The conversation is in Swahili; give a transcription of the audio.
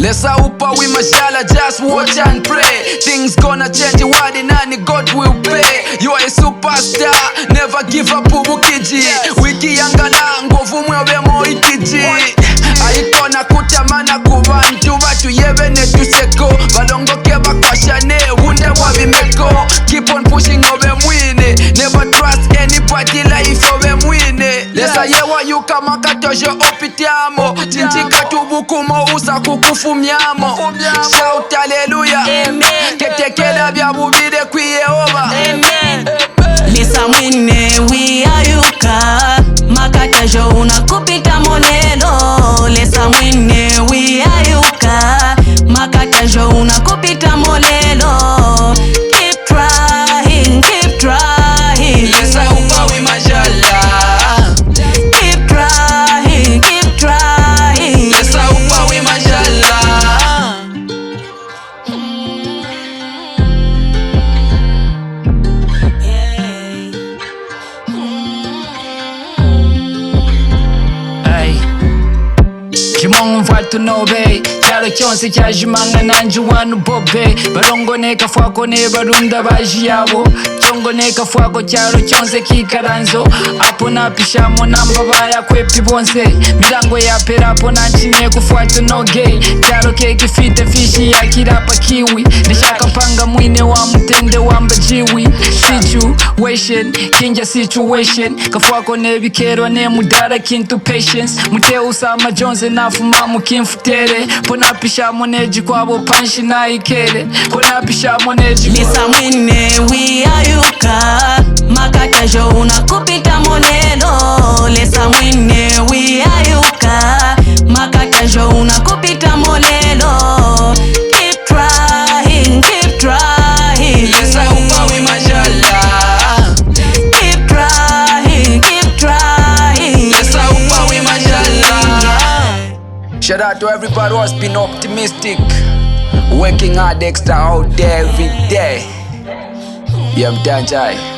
Let's upa Wimazhala, just watch and pray. Things gonna change, wadi nani God will pay. You are a superstar, never give up ubukiji. Wiki yangala ngovu mwewe moikiji. Aikona kutamana kubantu batu yebene tuseko. Balongoke bakwashane, wunde wabimeko. Keep on pushing obe mwine. Never trust anybody, life obe mwine. Lesa yewa yuka makatojo opitiamo. Tintika tubukumo usa kukufumyamo. Shout hallelujah, amen. Ketekela bya bubire kuyehova, amen. Lesa mwine wiyayuka makatajo unakupita molelo. Lesa mwine wiyayuka makatajo unakupita molelo. Keep trying, keep trying. Lesa upa Wimazhala, keep trying, keep trying. lesa upa Wimazhala. Jimongo mfatu nobe Chalo chonse chajimanga nanji wanu bobe Balongo neka fwako ne barunda baji yabo Chongo neka fwako chalo chonse kikaranzo Apo napishamo namba baya kwepi bonse Milango ya perapo nanchine kufwatu noge Chalo keki fite fishi ya kirapa kiwi Nishaka panga mwine wa mtende wa mbajiwi Situation, kinja situation Kafwako ne bikero ne mudara kintu patience Mute usama jonze nafuma mukimfutere Pona pisha moneji kwabo panshi na ikere Pona pisha moneji Lesa mwine wiyayuka makatajo unakupita molelo. Lesa mwine wiyayuka makatajo unakupita molelo. Keep trying, keep trying. Lesa upa Wimazhala, Keep trying, keep trying. lesa upa Wimazhala. Shout out to everybody who's been optimistic, working hard extra out there every day. Yeah, I'm done, Jai.